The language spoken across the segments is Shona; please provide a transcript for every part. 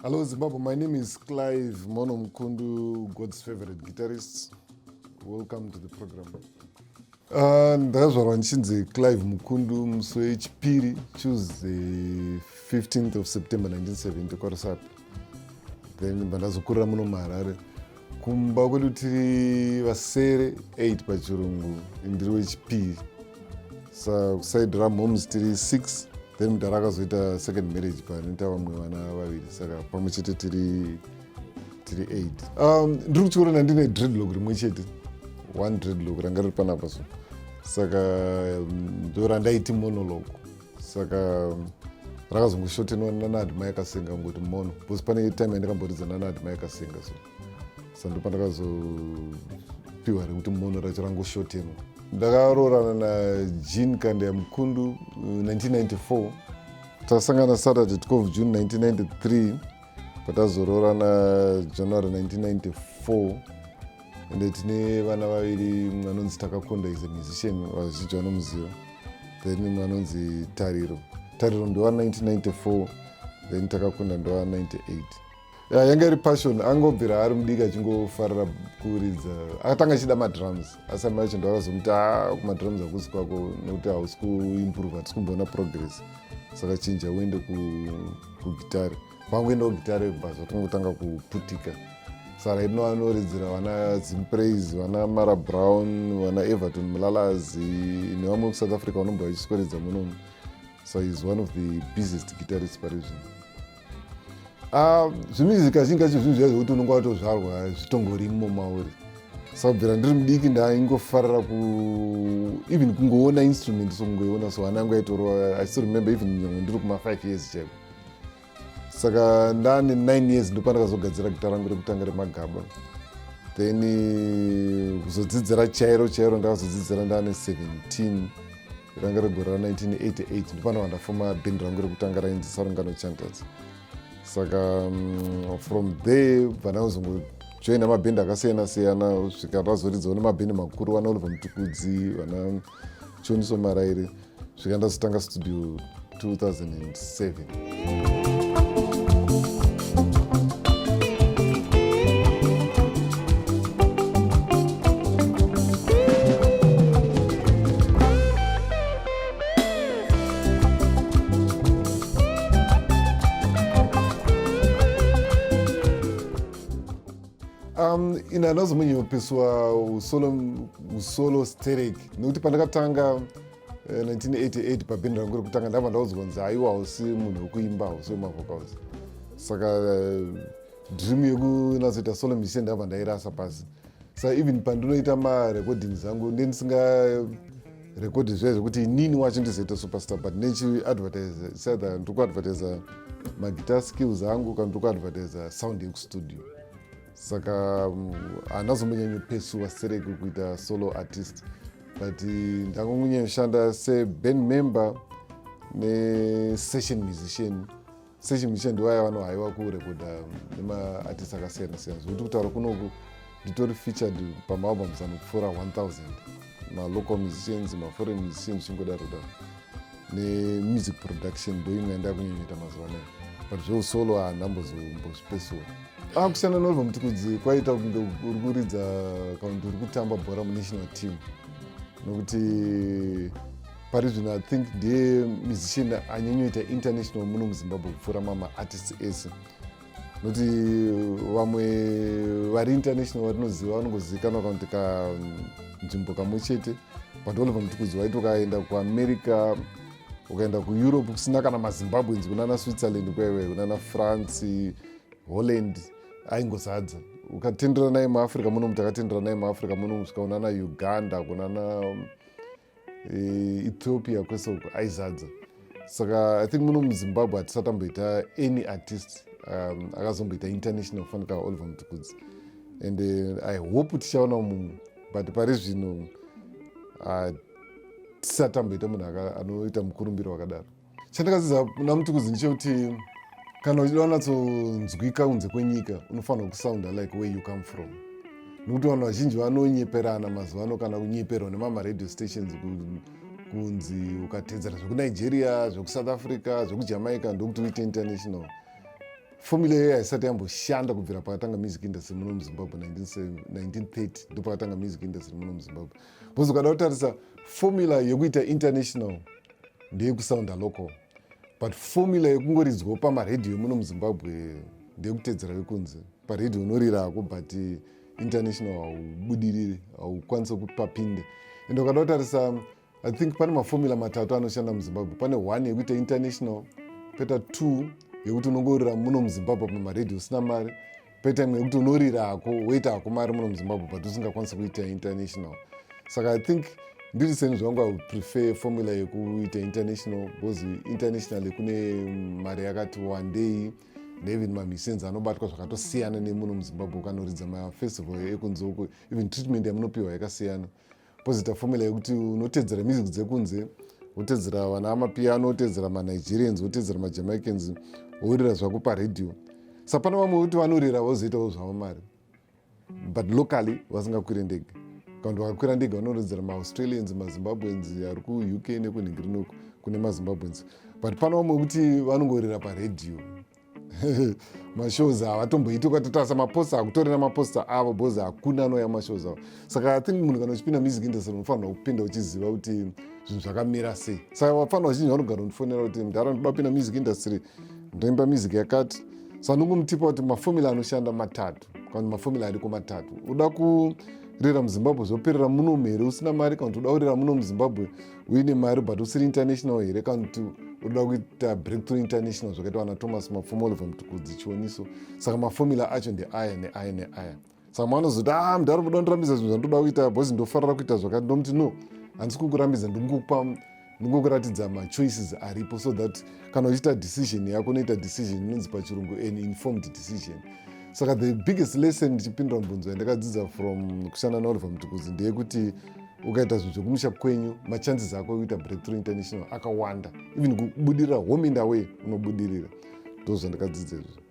Hello Zimbabwe, my name is Clive Mono Mukundu, God's favorite guitarist. Welcome to the program. Ndakazvarwa ndichinzi Clive Mukundu musi wechipiri Tuesday 15th of September 1970 kwaRusape. Then ndazokurira muno muHarare. Kumba kwedu tiri vasere 8 pachirungu, ndiri wechipiri. Side ram homes tiri 6. Then mudhara akazoita second marriage panoita vamwe vana vaviri, saka pamwe chete tiri 8. Ndiri kuchiona ndine dreadlock rimwe chete, one dreadlock ranga riri panapa so. Saka ndo randaiti monologue. Saka rakazongoshotenwa nanadhima yakasenga ngoti mono. Because pane time yandakamboridza nanadhima yakasenga so. Saka ndo pandakazopiwa rekuti mono racho rangoshotenwa. Ndakaroorana naJean Kande Mukundu 1994. Tasangana Saturday 12 June 1993. Patazoroorana January 1994. Ende tine vana vaviri, mumwe anonzi Takakonda is a musician vazhinji vanomuziva. Then mumwe anonzi Tariro. Tariro ndowa 1994. Then Takakonda ndowa 98. Yanga iri passion, angobvira ari mudiki achingofarira kuridza. Akatanga achida madrums, asi mai vacho ndovakazomuti kumadrums hakusi kwako nokuti hausi kuimprove, hatisi kumboona progress. Saka chinja uende kugitari. Pangoenda kugitari basi watongotanga kuputika. Saka ino vanoridzira vana Zimpraise, vana Mara Brown, vana Everton Mulalazi nevamwe kuSouth Africa vanombo vachiswededza munomu. So he's one of the busiest guitarists parizvino. Zvimusic kazhinji kacho zvinhu zviya zvokuti unonga watozvarwa zvitongori imo mauri. Saka kubvira ndiri mudiki ndaingofarira even kungoona instrument sokungoiona so vana angu aitorwa. I still remember even nyangwe ndiri kuma5 years chaiko. Saka ndane 9 years ndo pandakazogadzira gita rangu rekutanga remagaba. Then kuzodzidzira chairo ndakazodzidzira ndane 17. Ranga regore ra1988 ndo pandabva ndafoma band rangu rekutanga rainzi Sarungano Chanters. Saka from there vandakazongojoina mabhendi akasiyana-siyana kusvika ndazoridzawo nemabhendi makuru vana Oliver Mutukudzi, vana Choniso Maraire, svika ndazotanga studio 2007. Ina anozomonyopeswa usolo sterek nokuti pandakatanga 1988 pabhendi rangu rekutanga ndabva ndaudzwa aiwa hausi munhu wekuimba, hausi wemavocals. Saka dream yekunazoita solo musician ndabva ndairasa pasi. Saka even pandinoita marecording zangu ndindisingarekodi zviya zvekuti inini wacho ndizoita superstar, but nechiadvertise saida ndiri kuadvertisa maguitar skills angu kana ndiri kuadvertisa sound yekustudio. Saka handazombonya sereki kuita solo artist, but ndakanyanya seband member nesession musician. Session musician ndiwaya vanohaiwa kurekoda nemaartist akasiyana-siyana. Zvokuti kutaura kunoku nditori featured pamaalbums anopfuura 1000. Malocal musicians, maforeign musicians chingodaro-daro. Nemusic production ndoimwe yandakunyanyita mazuva anaya. But zveusolo handambozombozvipesiwa. Kusiyana noRiver Mutukudzi kwaita kunge uri kuridza kana kuti uri kutamba bhora munational team. Nokuti parizvino I think ndiye musician anyanyoita international muno muZimbabwe kupfuura mama-artists ese. Nokuti vamwe vari international vatinoziva vanongozivikanwa kana kuti kanzvimbo kamwe chete. But Oliver Mutukudzi waiti ukaenda kuAmerica, ukaenda kuEurope kusina kana maZimbabweans, kunana Switzerland kwaiwe, kunana France, Holland, aingozadza. Ukatendera naye muAfrica muno, mutakatendera naye muAfrica muno, kusvika kunana Uganda, kunana Ethiopia kwese uko aizadza. saka I think muno muZimbabwe hatisatamboita any artist akazomboita international kufanika Oliver Mtukudzi, and I hope tichaona mumwe, but pari zvino tisatamboita munhu anoita mukurumbiro wakadaro. Chandakadzidza kuna Mtukudzi ndechekuti kana uchida wanyatsonzwika kunze kwenyika unofanira kusounda like where you come from, nokuti vanhu vazhinji vanonyeperana mazuva ano kana kunyeperwa nemama-radio stations kunzi ukatedzera zvekunigeria, zvekusouth africa, zvekujamaica ndokuti uite international. Formula iyoyo haisati yamboshanda kubvira pakatanga music industry muno muZimbabwe 1930 ndo pakatanga music industry muno muZimbabwe. Because ukada kutarisa formula yekuita international ndeyekusounda local, but formula yekungoridzwawo pamaradio muno muZimbabwe ndeyekutedzera vekunze. Paradio unorira hako but international haubudiriri, haukwanisa kupapinde. And ukada kutarisa I think pane mafomula matatu anoshanda muZimbabwe. Pane 1 yekuita international, poita 2 yekuti unongorira muno muZimbabwe pamaradio usina mari, poita imwe yekuti unorira hako woita hako mari muno muZimbabwe but usingakwanisa kuita international. Saka I think ndiri seni zvangu I would prefer formula yekuita international, because international kune mari yakati wandei, neven mamisens anobatwa zvakatosiyana nemuno muZimbabwe ukanoridza mafestival ekunze uko, even treatment yamunopiwa yakasiyana. Pozita formula yekuti unotedzera music dzekunze, wotedzera vana amapiano, wotedzera manigerians, wotedzera majamaicans, worira zvako paradio. Saka pana vamwe kuti vanorira vozoitawo zvavo mari, but locally vasingakwire ndege. Kana vakakwira ndege vanoridzera maaustralians, mazimbabweans ari kuuk nekunhingirinoku kune mazimbabweans, but pana vamwe kuti vanongorira paradio. Mashows havatomboiti ukatatasa maposta akutorera maposta avo because hakuna anouya mashows avo. Saka I think munhu kana uchipinda music industry unofanira kupinda uchiziva kuti zvinhu zvakamira sei. Saka vafanira vazhinji vanogara kundifonera kuti ndara ndoda kupinda music industry, ndoimba music yakati. Saka ndongomutipa kuti mafomula anoshanda matatu, kana mafomula ariko matatu. Uda kurira muZimbabwe zvoperera muno here usina mari, kana kuti uda kurira muno muZimbabwe uine mari but usiri international here, kana kuti uda kuita breakthrough international zvakaita vana Thomas Mapfumo, Oliver Mtukudzi, chioniso. Saka mafomula acho ndeaya neaya neaya. Saka mwanozoti ndari kuda kundirambidza zvinhu zvandoda kuita because ndofarira kuita zvakati. Ndomuti no, handisi kukurambidza, ndingokuratidza machoices aripo, so that kana uchiita decision yako unoita decision inonzi pachirungu an informed decision. Saka the biggest lesson ndichipindura mubvunzo yandakadzidza from kushanda naOliver Mtukudzi ndeyekuti ukaita zvinhu zvekumusha kwenyu, machances ako kuita breakthrough international akawanda, even kubudirira home and away unobudirira. Ndo zvandakadzidza izvo.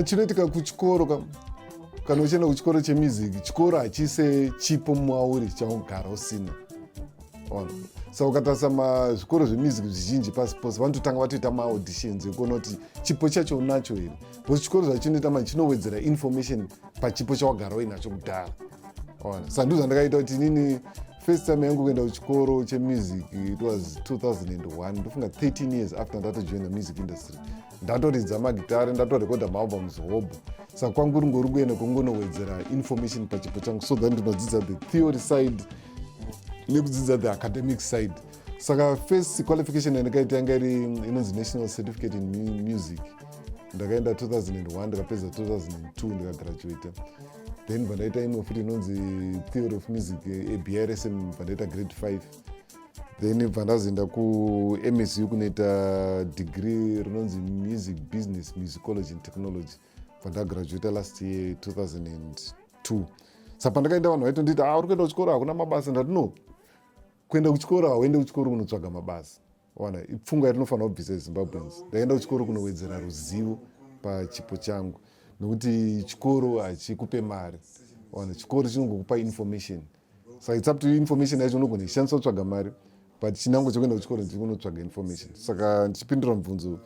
Chinoitika kuchikoro, kana uchienda kuchikoro chemusic, chikoro hachise chipo muauri chaugara usina. Saka ukatarisa zvikoro zvemusic zvizhinji pasi pose vanototanga vatoita maauditions ekuona kuti chipo chacho unacho here, because chikoro zvachinoita chinowedzera information pachipo chawagara uinacho kudhara. Saka ndizvo zvandakaita kuti inini first time yangu kuenda kuchikoro chemusic it was 2001, ndofunga 13 years after ndatojoina music industry. Ndatoridza magitari, ndatorekodha maalbums hobo. Saka kwangu ringori kuenda kungonowedzera information pachipo changu, so that ndinodzidza the theory side nekudzidza the academic side. Saka first qualification yandakaita yanga iri inonzi National Certificate in Music. Ndakaenda 2001, ndikapedza 2002 ndikagraduata. Then vandaita imwe futi inonzi Theory of Music ABRSM, vandaita grade 5. Then vandazoenda kuMSU kunoita degree rinonzi Music Business, Musicology and Technology. Vandagraduata last year 2002. Saka pandakaenda vanhu vaitonditi uri kuenda kuchikoro hakuna mabasa, ndati no, kuenda kuchikoro hauende kuchikoro kunotsvaga mabasa. Pfungwa yatinofanira kubvisa Zimbabweans. Ndaenda kuchikoro kunowedzera ruzivo pachipo changu, nokuti chikoro hachikupe mari. Chikoro chinongokupa information. Saka it's up to you, information yacho unogona ishandisa kutsvaga mari, but chinango chekuenda kuchikoro ndikunotsvaga information. Saka ndichipindura mubvunzo,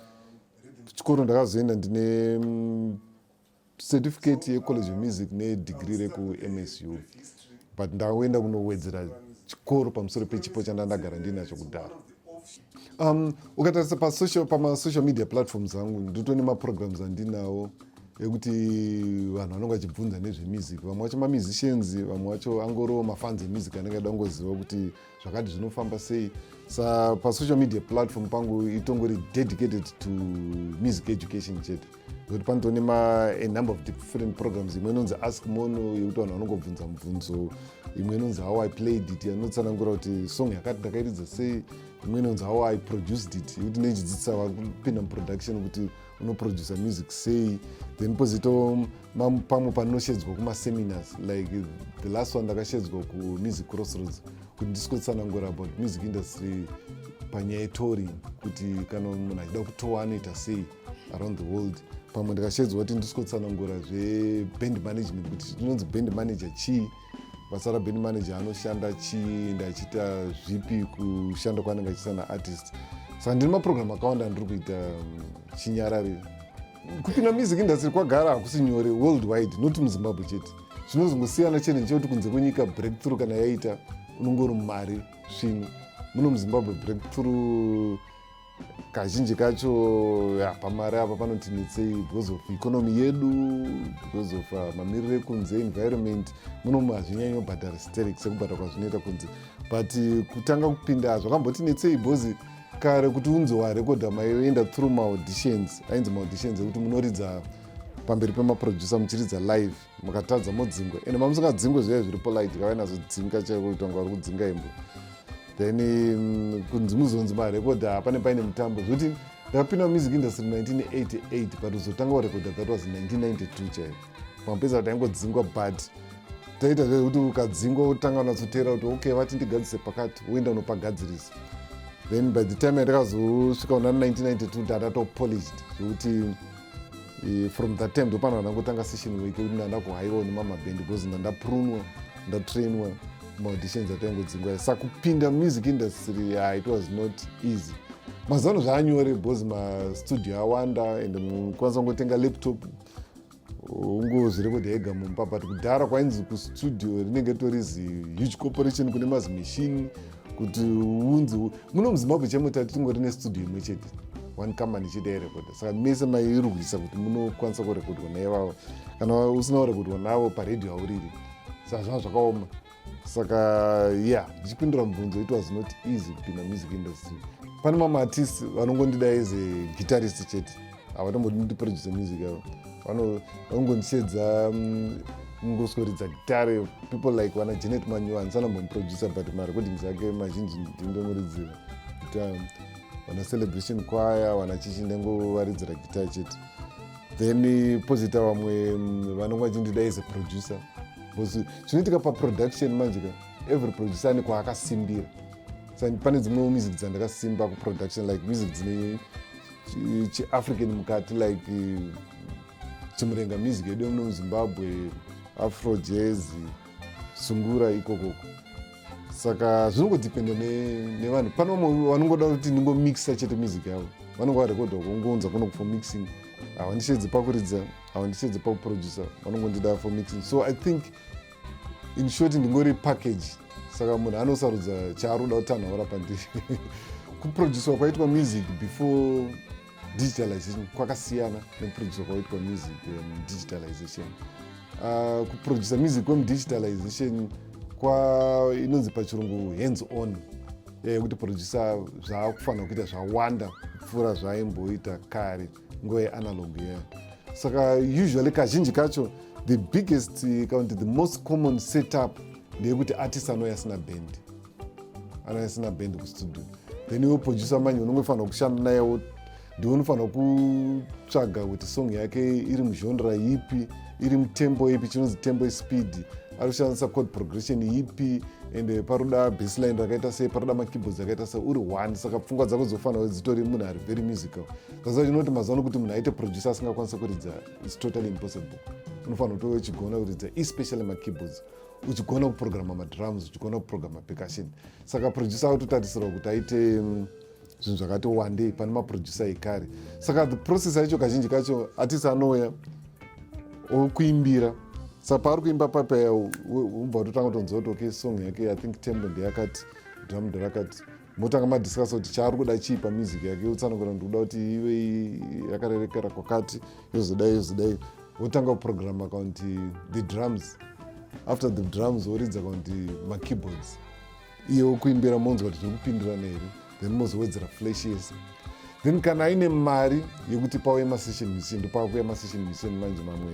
kuchikoro ndakazoenda ndine certificate yecollege of music nedegree reku-MSU, but ndaenda kunowedzera chikoro pamusoro pechipo chandandagara ndinacho kudhara. Ukatarisa pamasocial media platforms angu nditone maprograms andinawo ekuti vanhu vanonga vachibvunza nezvemusic, vamwe vacho mamusicians, vamwe vacho angoriwo mafans emusic anenge ada kungoziva kuti zvakati zvinofamba sei. Pasocial media platform pangu itongori dedicated to music education chete, kuti panotone a number of different programs. Imwe inonzi Ask Mono yekuti vanhu vanongobvunza mubvunzo, imwe inonzi How I Played It yanotsanangura kuti song yakati ndakairidza sei, imwe inonzi How I Produced It yekuti ndechidzidzisa vakupinda muproduction kuti unoproducer music sei. Then pozito pamwe panoshedzwa kumaseminars, like the last one ndakashedzwa kuMusic Crossroads kuti ndisikotsanangura about music industry panyaya yetouring, kuti kana munhu achida kutowa anoita sei around the world. Pamwe ndakashedzwa kuti ndisikotsanangura zveband management, kuti chinonzi band manager chii, basa raband manager anoshanda chii, ndachiita zvipi kushanda kwaanenge achiita naartist. Saka ndine maprogram akawanda ndiri kuita chinyarare. Kupinda music industry kwagara hakusi nyore worldwide, not muZimbabwe chete. Zvinozongosiyana chete nechekuti kunze kwenyika breakthrough kana yaita unongori mari svino. Muno muZimbabwe breakthrough kazhinji kacho pamari apa panotinetsei because of economy yedu, because of mamiriro ekunze, environment. Muno hazvinyanyi kubhadhara sterek sekubhadhara kwazvinoita kunze, but kutanga kupinda zvakambotinetsei because kare kuti unzi warekodha maienda through maauditions, ainzi maauditions ekuti munoridza pamberi pemaproducer muchiridza live, mukatadza modzingwa, ende mamusingadzingwe zviya zviri polite, kava nazodzinga chaiko kuti wanga vari kudzinga imbo. Then kunzi muzonzi marekodha hapane paine mutambo, zvokuti ndakapinda music industry 1988, but uzotanga warekodha that was 1992 chaivo. Pamapedza kuti aingodzingwa, but taita zvekuti ukadzingwa utanga unatsotera kuti okay vati ndigadzise pakati, uenda unopagadzirisa. Then by the time ndakazosvika una 1992 ndakatopolished zvokuti from that time ndopano ndangotanga session week kuti ndandakuhaiwa nemamaband because ndandaprunwa, ndatrainwa maauditions ataingodzingwa. Saka kupinda music industry it was not easy. Mazano zvaanyore because mastudio awanda and mukwanisa kungotenga laptop ungozvirekodha ega mumba, but kudhara kwainzi kustudio rinenge torizi huge corporation kune mazimachine kuti unzi muno muZimbabwe chemo tati tingori nestudio imwe chete, one company chete yairekodha. Saka mese mairwisa kuti munokwanisa kurekodwa naivavo, kana usina kurekodwa navo paRadio hauriri. Saka zvanga zvakaoma. Saka ndichipindura mubvunzo, it was not easy kupinda music industry. Pane mamwe artists vanongondida as a guitarist chete, havatombodi ndiproduce music yavo, vanongondishedza ngoscoridza gitare. People like wana Janet Manyu handisanamuproducer, but marecordings ake mazhinji ndindomuridzira. Wana Celebration Choir, wana Chichi ndangovaridzira gitare chete. Then pozita vamwe vanonga vachindida as a producer, because zvinoitika paproduction manje every producer ane kwaakasimbira. Saka pane dzimwe music dzandakasimba kuproduction, like music dzine chiAfrican mukati, like chimurenga music yedu muno muZimbabwe, afro jazz, sungura ikokoko. Saka zvinongodependa nevanhu. Pane vamwe vanongoda kuti ndingomixa chete music yavo, vanonga varekodha kungounza kuno for mixing, havandishedzi pakuridza, havandishedzi pakuproducer, vanongondida for mixing. So I think in short ndingori package. Saka munhu anosarudza chaaroda kuti anhaura pandiri. Kuproducwa kwaitwa music before digitalization kwakasiyana nekuproducwa kwaitwa music digitalization. Kuproduce music kwemudigitalization inonzi pachirungu hands on, yekuti producer zvaakufanira kuita zvawanda kupfuura zvaaimboita kare nguva yeanalog yayo. Saka usually kazhinji kacho the biggest the most common setup ndeyekuti artist anouya asina band kustudio. Then iwe producer manje unongofanira kushanda naye, ndiwe unofanira kutsvaga kuti song yake iri mugenre ipi, iri mutempo ipi, chinonzi tempo speed, arikushandisa chord progression ipi, ende paroda bassline rakaita sei, paroda makeyboards akaita sei, uri one. Saka pfungwa dzako dzofanira dzitori munhu ari very musical. Saka chinoti mazano kuti munhu aite producer asingakwanisa kuridza is totally impossible. Unofanira kuti uchigona kuridza especially makeyboards, uchigona kuprograma madrums, uchigona kuprograma percussion. Saka producer autotarisirwa kuti aite zvinhu zvakati wandei pane maproducer ekare. Saka the process yacho kazhinji kacho artist anouya okuimbira. Saka paari kuimba papaya ubva watotanga kutonzwa kuti okay, song yake I think tempo ndeyakati, drum nderakati. Motanga madiscuss kuti chaari kuda chii pamusic yake, utsanangura kuti kuda kuti ive yakarerekera kwakati, yozodai. Wotanga kuprograma kuti the drums. After the drums woridza kuti makeyboards. Iyo kuimbira monzwa kuti zvekupindirana here. Then mozowedzera flashes. Then kana aine mari yekuti pauye masession musician, ndopakuuya masession musician manje mamwe,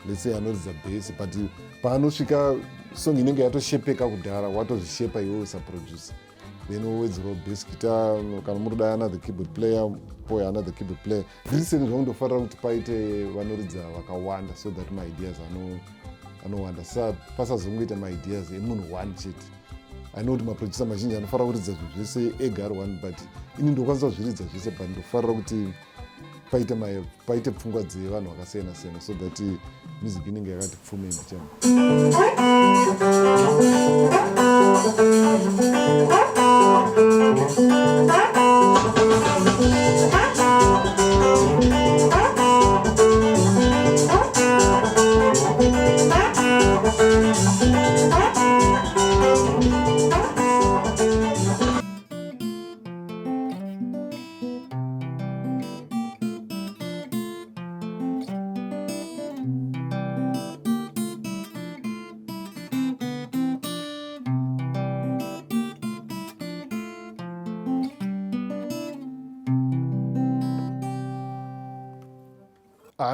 let's say anoridza bass, but paanosvika song inenge yatoshepeka kudhara, watozvishepa iwe saproducer. Then wowedzerawo bass guitar, kana muri kuda another keyboard player, pouya another keyboard player. Zviriseni zvakundofanira kuti paite vanoridza vakawanda, so that my ideas anowanda. Saka pasazongoita my ideas emunhu one chete. I know kuti maproducer mazhinji anofanira kuridza zvinhu zvese ega ari one, but ini ndokwanisa kuzviridza zvese, but ndofanira kuti paite pfungwa dzevanhu vakasiyana-siyana, so that music inenge yakati pfumei chana.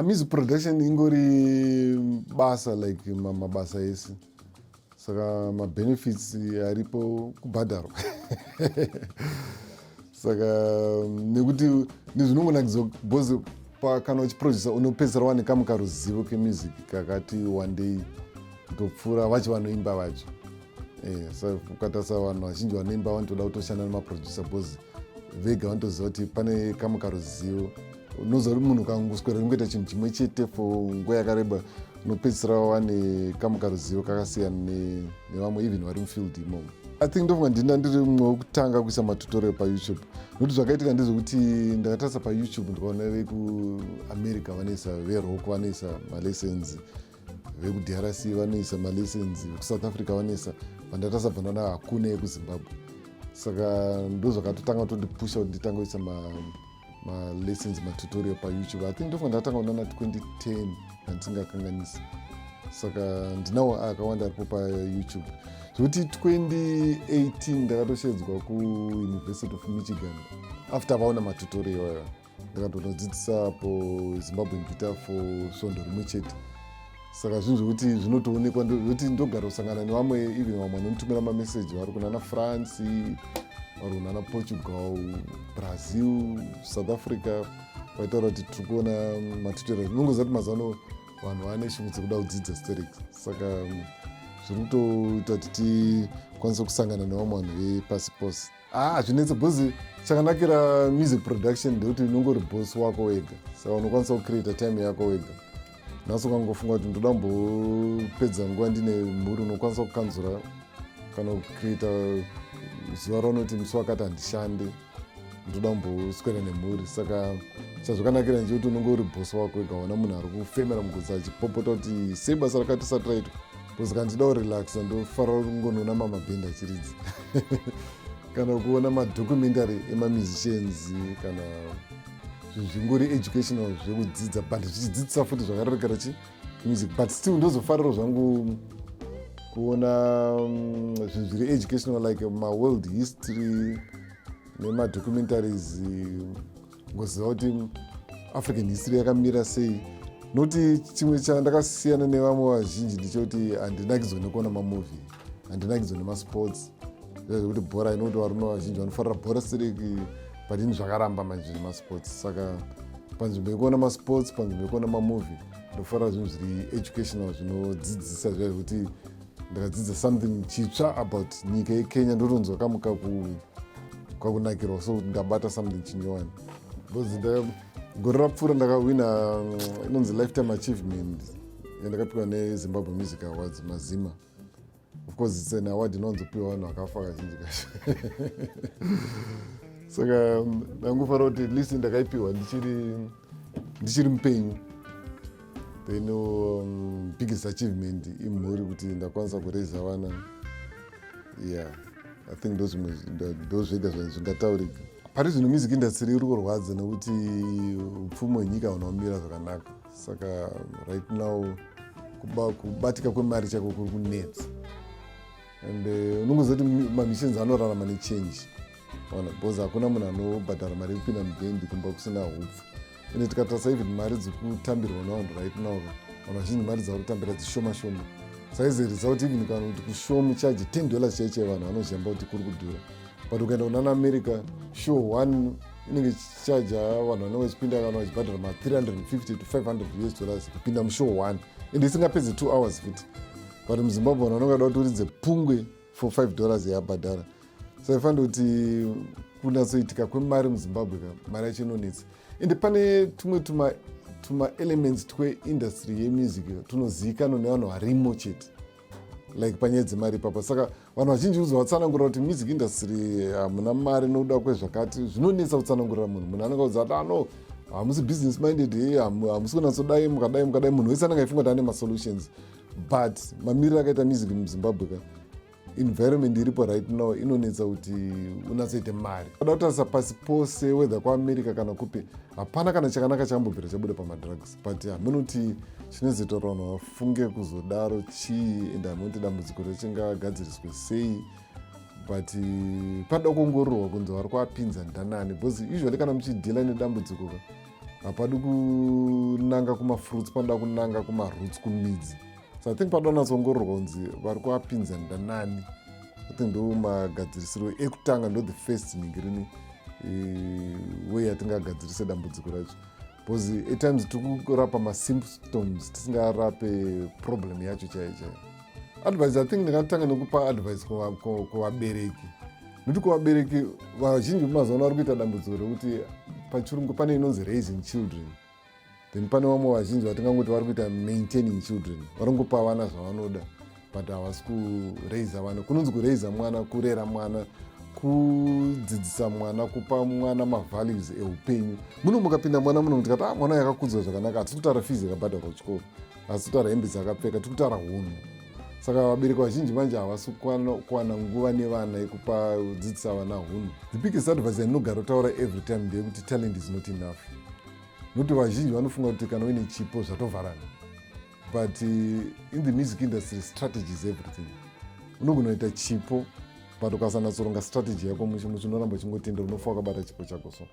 Music production ingori basa like mabasa ese. Saka mabenefits aripo kubhadharwa. Saka nekuti ndizvinongonakidza bhozi kana uchiproducer unopedzisira wane kamukaruzivo kemusic kakati one day kutopfuura vacho vanoimba vacho. Saka ukatarisa vanhu vazhinji vanoimba vanotoda kutoshanda nemaproducer bhozi vega vanotoziva kuti pane kamukaruzivo. Unoziva kuti munhu ukangoswera kungoita chinhu chimwe chete for nguva yakareba, unopedzisira wane kamukaruzivo kakasiyana nevamwe even vari mufield imomo. I think ndofunga ndiri mumwe wekutanga kuisa matutorial paYouTube. Nokuti zvakaitika ndezvekuti ndakatarisa paYouTube ndikaona vekuamerica vanoisa, verock vanoisa malessons, vekudRC vanoisa malessons, vekuSouth Africa vanoisa, pandatarisa bva hakuna ekuZimbabwe. Saka ndozvakatotanga kutondipusha kuti nditange kuisa malessons, matutorial paYouTube. I think ndofunga ndatanga kuona 2010 handisingakanganisi. Saka ndinawo akawanda aripo paYouTube. Zvekuti 2018 ndakatoshedzwa kuUniversity of Michigan. After vaona matutorial aya, ndakatodzidzisa po Zimbabwean guitar for svondo rimwe chete. Saka zvinhu zvekuti zvinotoonekwa zvekuti ndogara kusangana nevamwe, even vamwe vanonitumira mameseji vari kunana France, vari kunana Portugal, Brazil, South Africa, vaitaura kuti tiri kuona matutorial. Nongoziva kuti mazano vanhu vane shungu dzekuda kudzidza sterix. Saka zviri kutoita kuti tikwanise kusangana nevamwe vanhu vepasi pose. Zvinetse bhozi chakanakira music production ndekuti unongori boss wako wega. Saka unokwanisa kucreata time yako wega. Nhasi ukangofunga kuti ndoda kumbopedza nguva ndine mhuri, unokwanisa kukanzura kana kucreata zuva raunoti musi wakati handishande, ndoda kumboswera nemhuri. Saka chazvakanakira ndechekuti unenge uri boss wako wega, hauna munhu ari kufemera mugutsa achipopota kuti sei basa rakati risati raitwa. Bhozi kandida kurelaxa ndofarira kungonoona mamabhendi achiridza kana kuona madocumentary emamusicians, kana zvingori educational zvekudzidza, but zvichidzidzisa futi zvakarerekera music. But still ndozofarira zvangu kuona zvinhu zviri educational like world history nemadocumentaries, ngoziva kuti African history yakamira sei. Noti chimwe chandakasiyana nevamwe vazhinji ndechekuti handinakidzwa nekuona mamovie, handinakidzwa nemasports. Zvekuti bhora inoti varume vazhinji vanofarira bhora stereki, but ini zvakaramba manje nemasports. Saka panzvimbo yekuona masports, panzvimbo yekuona mamovie, ndofarira zvinhu zviri educational zvinodzidzisa zvekuti ndakadzidza something chitsva about nyika yeKenya, ndotonzwa kamuka kwakunakirwa, so ndabata something chinyowani. Because gore rapfuura ndakawina inonzi lifetime achievement yandakapiwa neZimbabwe Music Awards, mazima. Of course it's an award inonzopiwa vanhu vakafa kazhinji kacho. Saka ndangofarira kuti at least ndakaipiwa ndichiri mupenyu. then biggest achievement imhuri kuti ndakwanisa kuraisa vana. Yeah, I think those zvega zvingataurika. Pari zvino music industry iri kurwadza nekuti upfumi hwenyika hunomira zvakanaka. Saka right now kubatika kwemari chako kuri kunetsa. And unongozoti mamissions anorarama nechange. Because hakuna munhu anobhadhara mari yekupinda mubhendi kumba kusina hupfu. Ende tikatarisa even mari dzekutambirwa navanhu right now, vanhu vazhinji mari dzavari kutambira dzishoma shoma. Saka izi result even kana kuti kushow muchaji $10 chaiche vanhu vanozhamba kuti kuri kudhura. But ukaenda kuna America, show one inenge chichaja vanhu vanenge vachipinda kana vachibhadhara ma$350 to $500 kupinda mushow one. Ende isingapedzi 2 hours futi. But muZimbabwe vanhu vanenge vada kuti uridze pungwe for $5 yabhadhara. Saka ifanira kuti kunatsoitika kwemari muZimbabwe mari yacho inonetsa. Ende pane tumwe tuma elements tweindustry yemusic tunozivikanwa nevanhu varimo chete, like panyaya dzemari ipapo. Saka vanhu vazhinji uzovatsanangurira kuti music industry hamuna mari nokuda kwezvakati, zvinonetsa kutsanangurira munhu anenge audza kuti no, hamusi business minded, hamusi kunatsodai mukadai munhu wese anenge aifunga kuti ane masolutions. But mamiriro akaita music muZimbabwe environment iripo right now inonetsa kuti unatsoite mari. Kada kutarisa pasi pose whether kuAmerica kana kupi, hapana kana chakanaka chambobvira chabuda pamadrugs. But hamunoti chinozoita kuti vanhu vafunge kuzodaro chii, ende hamunoti dambudziko richingagadziriswe sei. But pada kuongororwa kunzi vari kuapinza ndanani, because usually kana muchidhila nedambudziko hapadi kunanga kumafruits, panoda kunanga kumaroots, kumidzi. So I think pada kunatsongororwa kunzi vari kuapinza ndanani. I think ndo magadzirisiro ekutanga, ndo the first ningirini way yatingagadzirise dambudziko racho. Because at times tikurapa masymptoms tisingarape problem yacho chaiyo. Advice I think ndingatanga nekupa advice kuvabereki. Nokuti kuvabereki vazhinji mumazuva ano vari kuita dambudziko rekuti pachirungu pane inonzi raising children. Then pane vamwe vazhinji vatingangoti vari kuita maintaining children. Varingopa vana zvavanoda, but havasi kuraisa vana. Kunonzi kuraisa mwana, kurera mwana, kudzidzisa mwana, kupa mwana mavalues eupenyu. Muno mukapinda mwana muno mutikati mwana yakakudzwa zvakanaka, hatisi kutaura fees yakabhadharwa kuchikoro, hatisi kutaura hembe dzakapfeka, tiri kutaura hunhu. Saka vabereki vazhinji manje havasi kuwana nguva nevana yekupa kudzidzisa vana hunhu. The biggest advice ndinogara kutaura every time ndeyekuti talent is not enough. Nokuti vazhinji vanofunga kuti kana uine chipo zvatovharana. But in the music industry, strategy is everything. Unogona kuita chipo, but ukasanatsoronga strategy yako muchi unoramba uchingotendera, unofa wakabata chipo chako so.